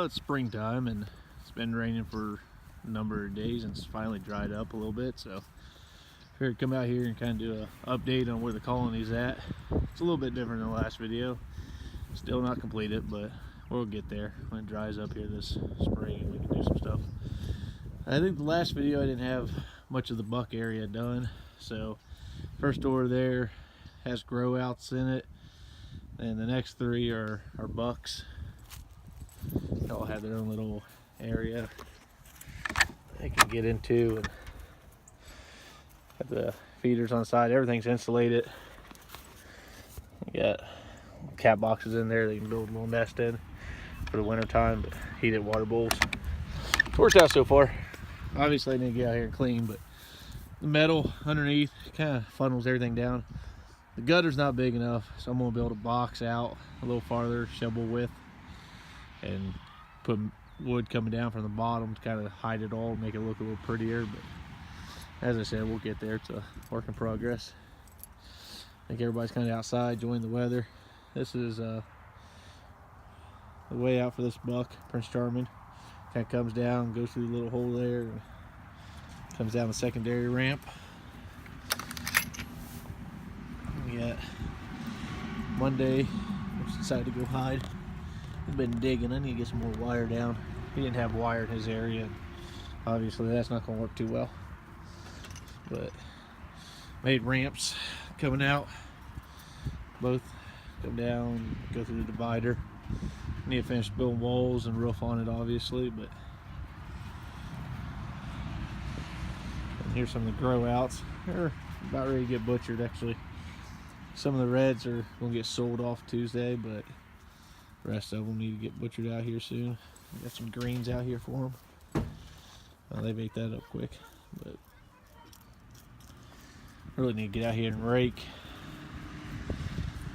Well, it's springtime and it's been raining for a number of days and it's finally dried up a little bit, so I figured to come out here and kind of do an update on where the colony's at. It's a little bit different than the last video. Still not completed, but we'll get there when it dries up here this spring and we can do some stuff. I think the last video I didn't have much of the buck area done, so first door there has grow outs in it, and the next three are bucks. They all have their own little area they can get into, and have the feeders on the side. Everything's insulated. You got cat boxes in there they can build a little nest in for the winter time, but heated water bowls. It's worked out so far. Obviously I need to get out here and clean, but the metal underneath kind of funnels everything down. The gutter's not big enough, so I'm gonna build a box out a little farther, shovel width, and put wood coming down from the bottom to kind of hide it all, make it look a little prettier. But as I said, we'll get there. It's a work in progress. I think everybody's kind of outside enjoying the weather. This is the way out for this buck, Prince Charming. Kind of comes down, goes through the little hole there, and comes down the secondary ramp. We got Monday, we decided to go hide. We've been digging. I need to get some more wire down. He didn't have wire in his area, and obviously that's not going to work too well. But made ramps coming out. Both come down, go through the divider. Need to finish building walls and roof on it, obviously. But and here's some of the grow outs. They're about ready to get butchered, actually. Some of the reds are going to get sold off Tuesday, but the rest of them need to get butchered out here soon. Got some greens out here for them. They've ate that up quick, but really need to get out here and rake.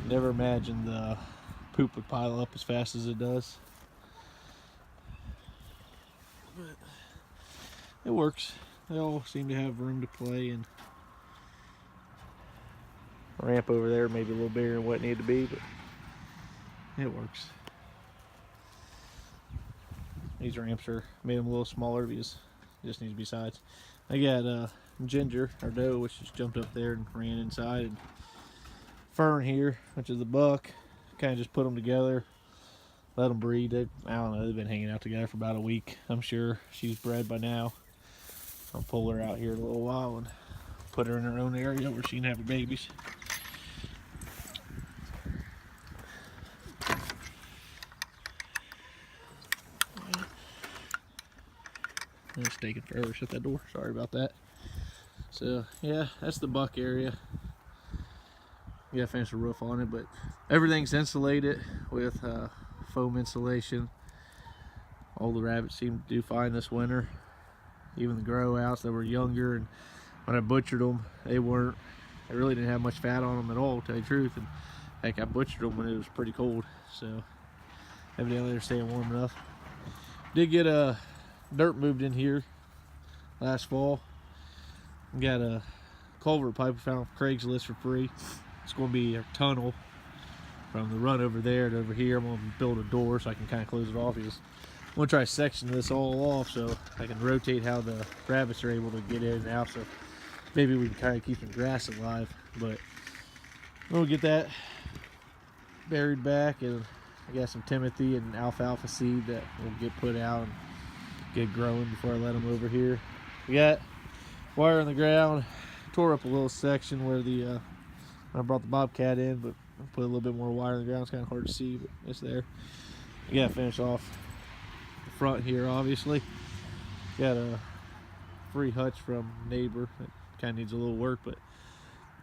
Never imagined the poop would pile up as fast as it does, but it works. They all seem to have room to play, and ramp over there maybe a little bigger than what it needed to be, but it works. These ramps are made them a little smaller because it just needs to be sides. I got Ginger, our doe, which just jumped up there and ran inside, and Fern here, which is the buck. Kind of just put them together, let them breed. I don't know, they've been hanging out together for about a week. I'm sure she's bred by now. I'll pull her out here in a little while and put her in her own area where she can have her babies. It's taking forever to shut that door. Sorry about that. So yeah, that's the buck area. You gotta finish the roof on it, but everything's insulated with foam insulation. All the rabbits seem to do fine this winter. Even the grow outs that were younger, and when I butchered them, they really didn't have much fat on them at all, to tell you the truth. And heck, I butchered them when it was pretty cold, so evidently they're staying warm enough. Did get dirt moved in here last fall. Got a culvert pipe we found off Craigslist for free. It's going to be a tunnel from the run over there to over here. I'm going to build a door so I can kind of close it off. Because I'm going to try to section this all off so I can rotate how the rabbits are able to get in and out. So maybe we can kind of keep some grass alive. But we'll get that buried back, and I got some Timothy and alfalfa seed that will get put out and get growing before I let them over here. We got wire on the ground. Tore up a little section where I brought the bobcat in, but I put a little bit more wire on the ground. It's kind of hard to see, but it's there. We gotta finish off the front here, obviously. Got a free hutch from a neighbor that kind of needs a little work, but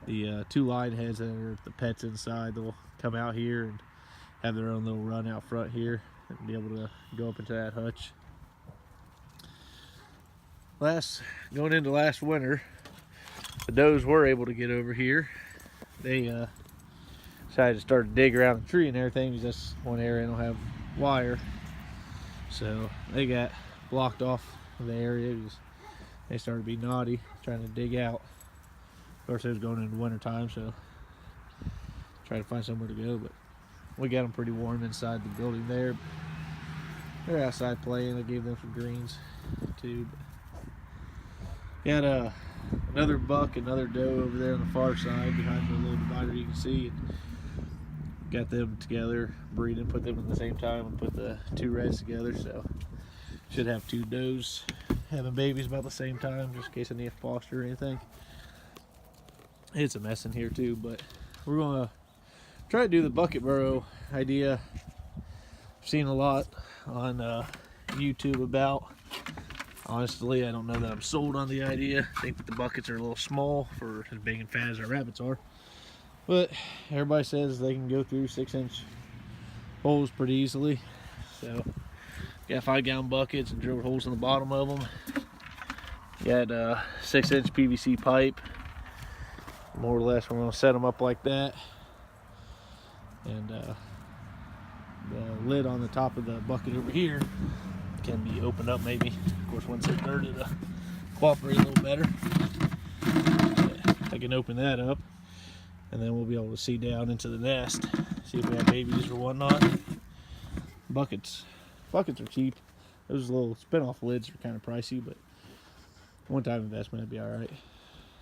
the two line heads that are the pets inside, they'll come out here and have their own little run out front here and be able to go up into that hutch. Going into last winter, the does were able to get over here. They decided to start to dig around the tree and everything, because that's one area I don't have wire. So they got blocked off the area because they started to be naughty, trying to dig out. Of course, it was going into winter time, so try to find somewhere to go. But we got them pretty warm inside the building there. they're outside playing. I gave them some greens too. Got another buck, another doe over there on the far side behind the little divider you can see. Got them together, breeding, put them at the same time, and put the two reds together. So should have two does having babies about the same time, just in case I need to foster or anything. It's a mess in here too, but we're gonna try to do the bucket burrow idea. I've seen a lot on YouTube about. Honestly, I don't know that I'm sold on the idea. I think that the buckets are a little small for as big and fat as our rabbits are. But everybody says they can go through 6-inch holes pretty easily. So, got 5-gallon buckets and drilled holes in the bottom of them. Got a 6-inch PVC pipe. More or less, we're going to set them up like that. And the lid on the top of the bucket over here can be opened up maybe. Of course, once they're dirty, it'll cooperate a little better. I can open that up, and then we'll be able to see down into the nest, see if we have babies or whatnot. Buckets are cheap. Those little spin-off lids are kind of pricey, but one-time investment would be all right.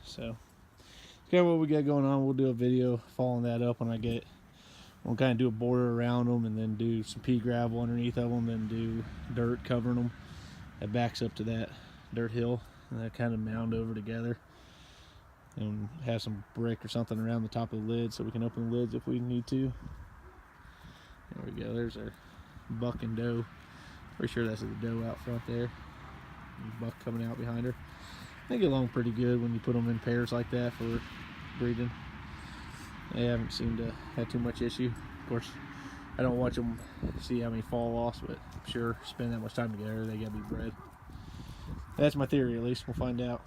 So, that's kind of what we got going on. We'll do a video following that up when I get it. We'll kind of do a border around them, and then do some pea gravel underneath of them, then do dirt covering them. That backs up to that dirt hill, and that kind of mound over together. And have some brick or something around the top of the lid so we can open the lids if we need to. There we go. There's our buck and doe. Pretty sure that's the doe out front there. And buck coming out behind her. They get along pretty good when you put them in pairs like that for breeding. They haven't seemed to have too much issue. Of course, I don't watch them see how many fall-offs, but I'm sure spend that much time together, they gotta be bred. That's my theory, at least. We'll find out.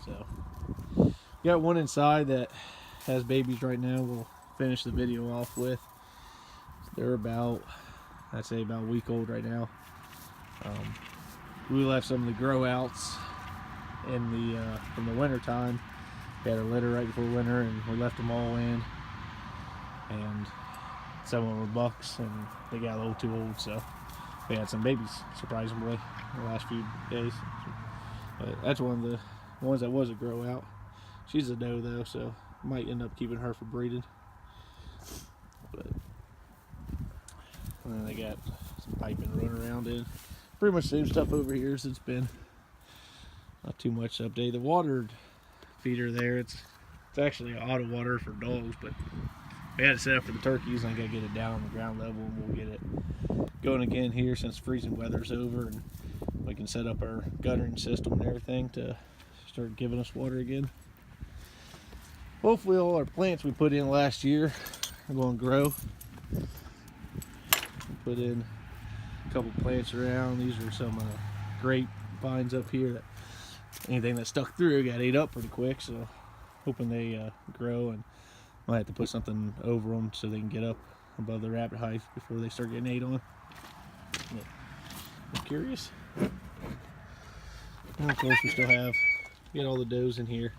So, got one inside that has babies right now. We'll finish the video off with. They're about, I'd say about a week old right now. We left some of the grow outs in the from the winter time. We had a litter right before winter, and we left them all in. And some of them were bucks, and they got a little too old, so we had some babies, surprisingly, in the last few days. But that's one of the ones that was a grow out. She's a doe though, so might end up keeping her for breeding. But and then they got some piping running around in. Pretty much the same stuff over here as it's been. Not too much to update. The water feeder there, it's actually an auto water for dogs, but we had it set up for the turkeys, and I gotta get it down on the ground level, and we'll get it going again here since freezing weather's over, and we can set up our guttering system and everything to start giving us water again. Hopefully all our plants we put in last year are going to grow. We put in a couple plants around. These are some grapevines up here that anything that stuck through got ate up pretty quick, so hoping they grow, and might have to put something over them so they can get up above the rabbit height before they start getting ate on. Yeah. I'm curious. And of course we still have, get all the does in here.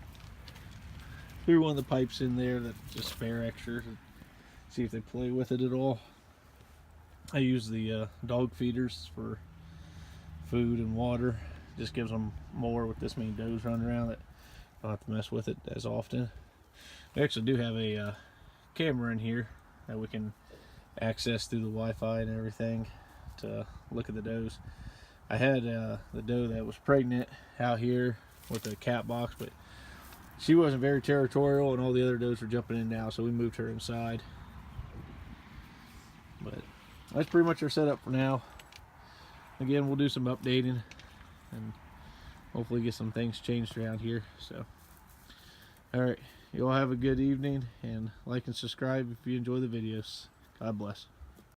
Threw one of the pipes in there that's just spare extra to see if they play with it at all. I use the dog feeders for food and water. Just gives them more with this many does running around that I don't have to mess with it as often. We actually do have a camera in here that we can access through the Wi-Fi and everything to look at the does. I had the doe that was pregnant out here with the cat box, but she wasn't very territorial, and all the other does were jumping in now, so we moved her inside. But that's pretty much our setup for now. Again, we'll do some updating and hopefully get some things changed around here. So, all right, you all have a good evening, and like and subscribe if you enjoy the videos. God bless.